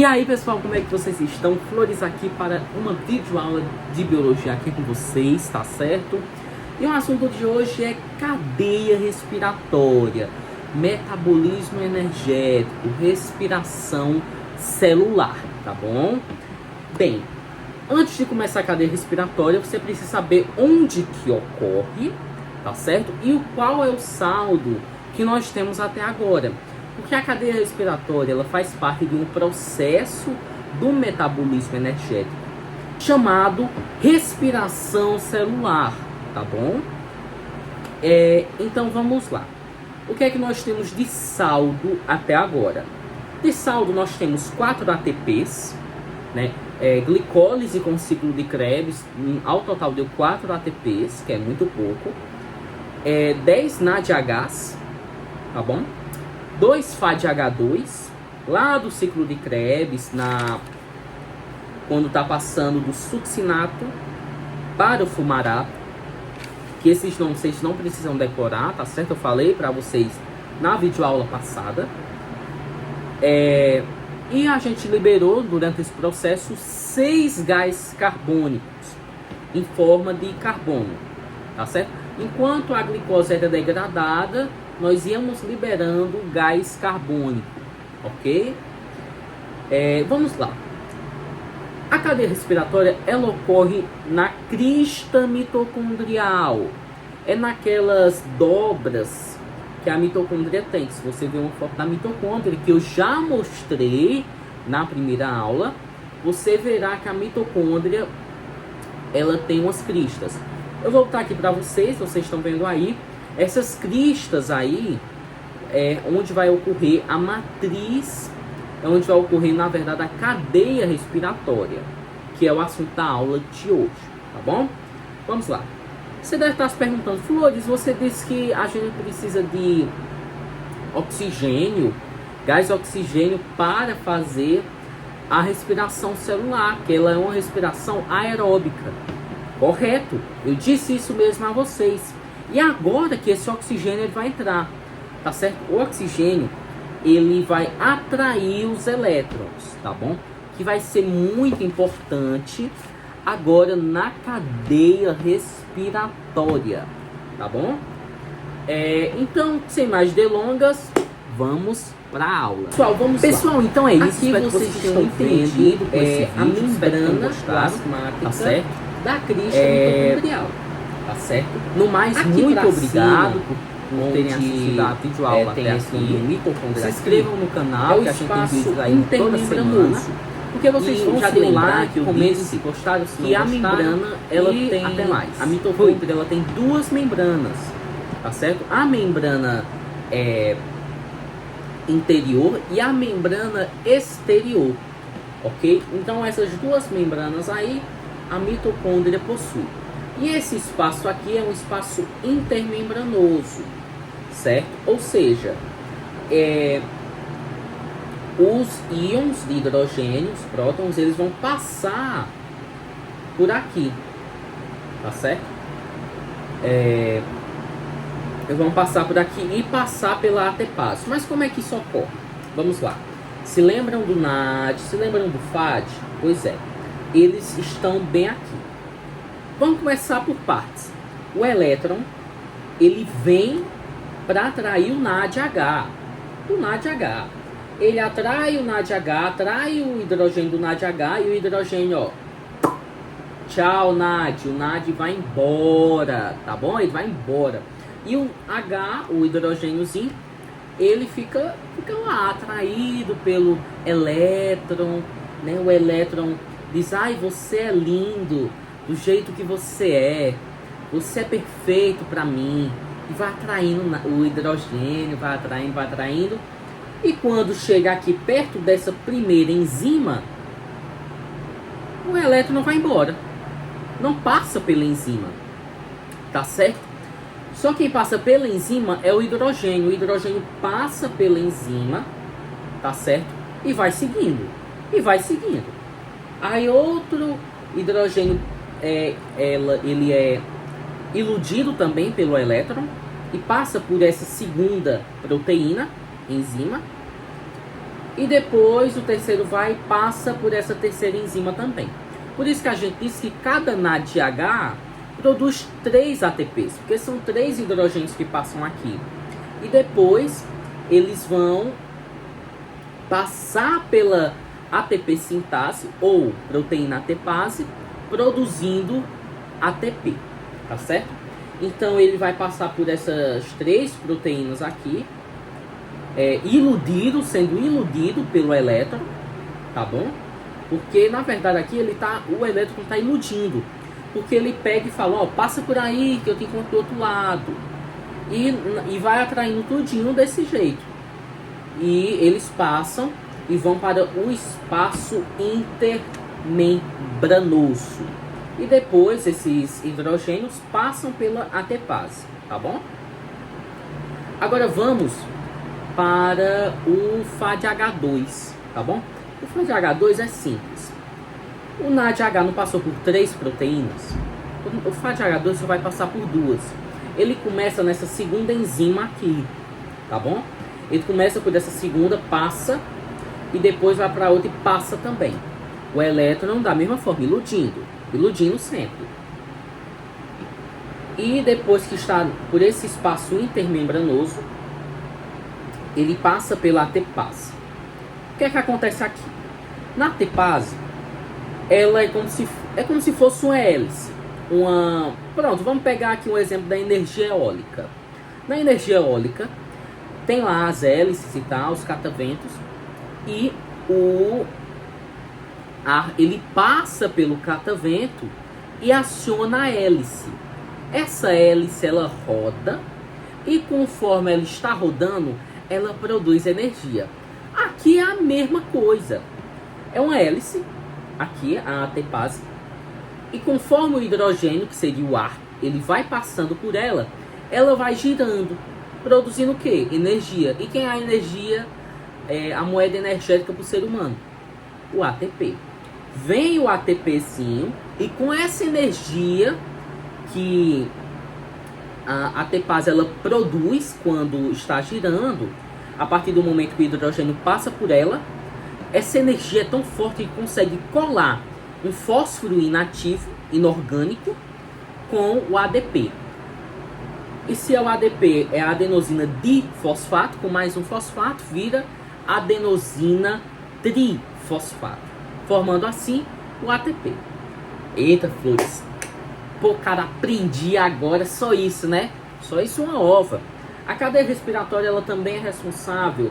E aí pessoal, como é que vocês estão? Flores aqui para uma videoaula de biologia aqui com vocês, tá certo? E o assunto de hoje é cadeia respiratória, metabolismo energético, respiração celular, tá bom? Bem, antes de começar a cadeia respiratória, você precisa saber onde que ocorre, tá certo? E qual é o saldo que nós temos até agora. Porque a cadeia respiratória ela faz parte de um processo do metabolismo energético chamado respiração celular, tá bom? Então vamos lá. O que é que nós temos de saldo até agora? De saldo nós temos 4 ATPs, né? Glicólise com ciclo de Krebs, ao total deu 4 ATPs, que é muito pouco. 10 NADHs, tá bom? 2 FADH2, lá do ciclo de Krebs, quando está passando do succinato para o fumarato, que esses nomes vocês não precisam decorar, tá certo? Eu falei para vocês na videoaula passada. E a gente liberou durante esse processo 6 gás carbônicos em forma de carbono, tá certo? Enquanto a glicose era degradada, nós íamos liberando gás carbônico, ok? Vamos lá. A cadeia respiratória, ela ocorre na crista mitocondrial. É naquelas dobras que a mitocôndria tem. Se você ver uma foto da mitocôndria, que eu já mostrei na primeira aula, você verá que a mitocôndria, ela tem umas cristas. Eu vou botar aqui para vocês estão vendo aí. Essas cristas aí é onde vai ocorrer a matriz, é onde vai ocorrer, na verdade, a cadeia respiratória, que é o assunto da aula de hoje, tá bom? Vamos lá. Você deve estar se perguntando, Flores, você disse que a gente precisa de oxigênio, gás oxigênio para fazer a respiração celular, que ela é uma respiração aeróbica. Correto? Eu disse isso mesmo a vocês. E agora que esse oxigênio ele vai entrar, tá certo? O oxigênio, ele vai atrair os elétrons, tá bom? Que vai ser muito importante agora na cadeia respiratória, tá bom? Então, sem mais delongas, vamos para a aula. Pessoal, então é isso. Espero que vocês tenham entendido a membrana plasmática, tá certo? Da crista mitocondrial. Tá certo? No mais, aqui muito obrigado por terem assistido a videoaula até aqui. Se inscrevam no canal, que a gente tem vídeos aí toda semana. Porque vocês vão já deu like, comentem se gostaram, se não gostaram. E a membrana, ela tem, até mais. A mitocôndria, ela tem 2 membranas, tá certo? A membrana interior e a membrana exterior, ok? Então essas 2 membranas aí, a mitocôndria possui. E esse espaço aqui é um espaço intermembranoso, certo? Ou seja, os íons de hidrogênio, os prótons, eles vão passar por aqui, tá certo? Eles vão passar por aqui e passar pela ATPase. Mas como é que isso ocorre? Vamos lá. Se lembram do NAD? Se lembram do FAD? Pois é, eles estão bem aqui. Vamos começar por partes. O elétron, ele vem para atrair o NADH. O NADH. Ele atrai o NADH, atrai o hidrogênio do NADH e o hidrogênio, ó. Tchau, NAD. O NAD vai embora, tá bom? Ele vai embora. E o H, o hidrogêniozinho, ele fica lá, atraído pelo elétron, né? O elétron diz, ai, você é lindo. Do jeito que você é perfeito para mim, e vai atraindo o hidrogênio, vai atraindo, e quando chega aqui perto dessa primeira enzima, o elétron vai embora, não passa pela enzima, tá certo? Só quem passa pela enzima é o hidrogênio passa pela enzima, tá certo? E vai seguindo, aí outro hidrogênio ele é iludido também pelo elétron e passa por essa segunda proteína, enzima, E depois o terceiro vai e passa por essa terceira enzima também. Por isso que a gente diz que cada NADH produz 3 ATPs, porque são 3 hidrogênios que passam aqui. E depois eles vão passar pela ATP sintase ou proteína ATPase, produzindo ATP, tá certo? Então ele vai passar por essas 3 proteínas aqui, sendo iludido pelo elétron, tá bom? Porque na verdade aqui o elétron está iludindo, porque ele pega e fala, ó, passa por aí que eu te encontro do outro lado, e vai atraindo tudinho desse jeito. E eles passam e vão para o espaço intermembranoso. E depois esses hidrogênios passam pela ATPase, tá bom? Agora vamos para o FADH2, tá bom? O FADH2 é simples. O NADH não passou por 3 proteínas? O FADH2 só vai passar por 2. Ele começa nessa segunda enzima aqui, tá bom? Ele começa por essa segunda, passa, e depois vai para outra e passa também. O elétron da mesma forma, iludindo sempre. E depois que está por esse espaço intermembranoso, ele passa pela ATPase. O que é que acontece aqui? Na ATPase, ela é como se fosse uma hélice. Pronto, vamos pegar aqui um exemplo da energia eólica. Na energia eólica, tem lá as hélices e tal, os cataventos, e o ar ele passa pelo catavento e aciona a hélice. Essa hélice ela roda e conforme ela está rodando, ela produz energia. Aqui é a mesma coisa. É uma hélice, aqui a ATPase, e conforme o hidrogênio, que seria o ar, ele vai passando por ela, ela vai girando, produzindo o quê? Energia. E quem é a energia? É a moeda energética para o ser humano, o ATP. Vem o ATPzinho e com essa energia que a ATPase ela produz quando está girando, a partir do momento que o hidrogênio passa por ela, essa energia é tão forte que consegue colar um fósforo inativo, inorgânico, com o ADP. E se é o ADP é a adenosina difosfato, com mais um fosfato, vira adenosina trifosfato, formando assim o ATP. Eita, flores. Pô, cara, aprendi agora só isso, né? Só isso uma ova. A cadeia respiratória ela também é responsável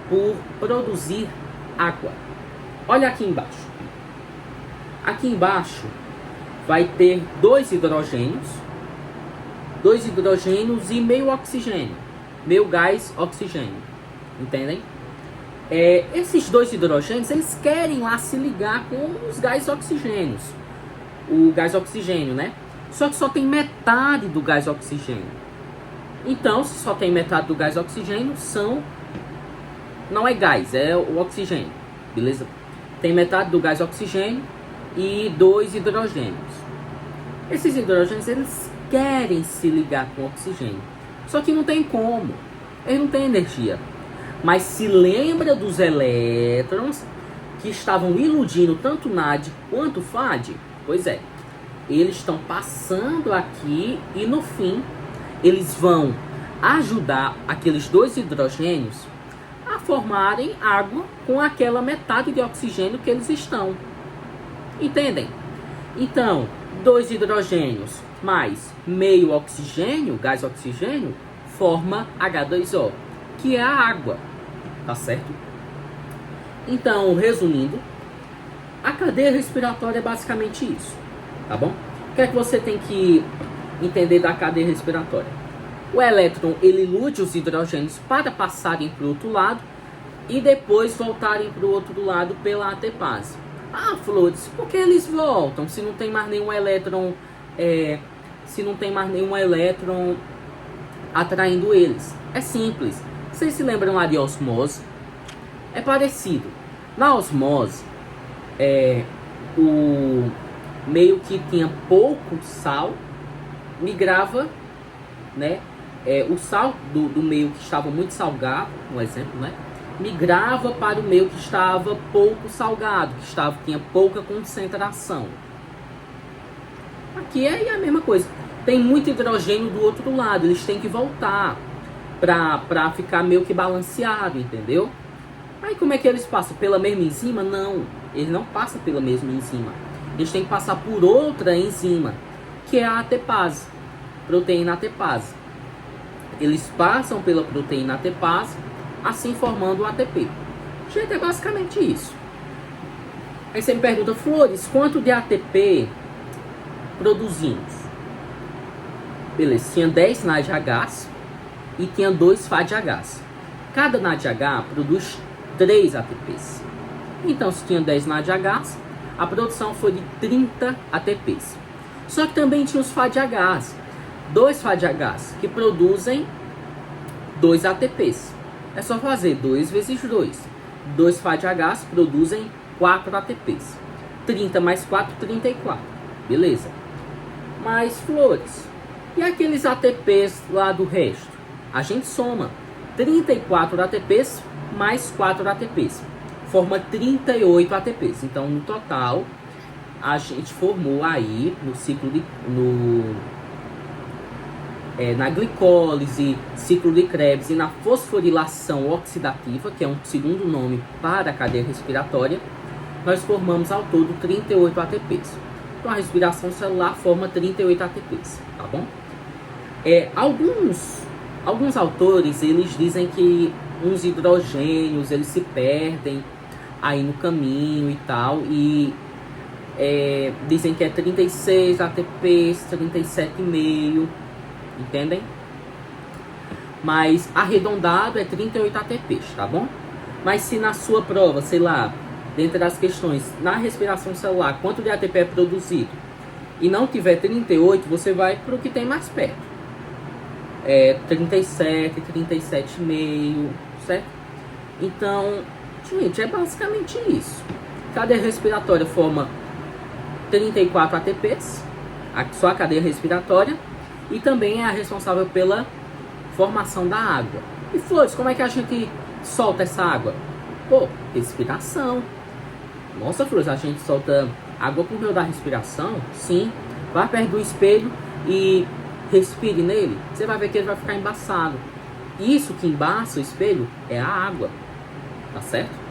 por produzir água. Olha aqui embaixo. Aqui embaixo vai ter 2 hidrogênios e meio oxigênio, meio gás oxigênio. Entendem? Esses 2 hidrogênios, eles querem lá se ligar com os gás oxigênios. O gás oxigênio, né? Só que só tem metade do gás oxigênio. Então, se só tem metade do gás oxigênio, não é gás, é o oxigênio. Beleza? Tem metade do gás oxigênio e 2 hidrogênios. Esses hidrogênios, eles querem se ligar com o oxigênio. Só que não tem como. Eles não têm energia. Mas se lembra dos elétrons que estavam iludindo tanto o NAD quanto o FAD? Pois é. Eles estão passando aqui e no fim eles vão ajudar aqueles 2 hidrogênios a formarem água com aquela metade de oxigênio que eles estão. Entendem? Então, 2 hidrogênios mais meio oxigênio, gás oxigênio, forma H2O, que é a água. Tá certo? Então, resumindo, a cadeia respiratória é basicamente isso. Tá bom? O que é que você tem que entender da cadeia respiratória? O elétron ele ilude os hidrogênios para passarem para o outro lado e depois voltarem para o outro lado pela ATPase. Ah, Flores, por que eles voltam se não tem mais nenhum elétron, atraindo eles? É simples. Vocês se lembram lá de osmose? É parecido. Na osmose, o meio que tinha pouco sal migrava, né? O sal do meio que estava muito salgado, um exemplo, né? migrava para o meio que estava pouco salgado, tinha pouca concentração. Aqui é a mesma coisa. Tem muito hidrogênio do outro lado, eles têm que voltar para ficar meio que balanceado, entendeu? Aí como é que eles passam? Pela mesma enzima? Não, eles não passam pela mesma enzima. Eles têm que passar por outra enzima, que é a ATPase, proteína ATPase. Eles passam pela proteína ATPase, assim formando o ATP. Gente, é basicamente isso. Aí você me pergunta, Flores, quanto de ATP produzimos? Beleza, tinha 10 NADH e tinha 2 FADH. Cada NADH produz 3 ATPs. Então, se tinha 10 NADH, a produção foi de 30 ATPs. Só que também tinha os FADHs, 2 FADHs, que produzem 2 ATPs. É só fazer 2 vezes 2. 2 FADHs produzem 4 ATPs. 30 mais 4, 34. Beleza. Mas, Flores, e aqueles ATPs lá do resto? A gente soma 34 ATPs mais 4 ATPs. Forma 38 ATPs. Então, no total, a gente formou aí no ciclo de... na glicólise, ciclo de Krebs e na fosforilação oxidativa, que é um segundo nome para a cadeia respiratória, nós formamos ao todo 38 ATPs. Então a respiração celular forma 38 ATPs, tá bom? Alguns autores, eles dizem que uns hidrogênios, eles se perdem aí no caminho e tal, e dizem que é 36 ATPs, 37,5, entendem? Mas arredondado é 38 ATPs, tá bom? Mas se na sua prova, sei lá, dentre das questões, na respiração celular, quanto de ATP é produzido, e não tiver 38, você vai para o que tem mais perto. 37, 37,5, certo? Então, gente, é basicamente isso. Cadeia respiratória forma 34 ATPs, só a cadeia respiratória, e também é a responsável pela formação da água. E Flores, como é que a gente solta essa água? Pô, respiração. Nossa, Flores, a gente solta água por meio da respiração? Sim. Vá perto do espelho e respire nele. Você vai ver que ele vai ficar embaçado. Isso que embaça o espelho é a água. Tá certo?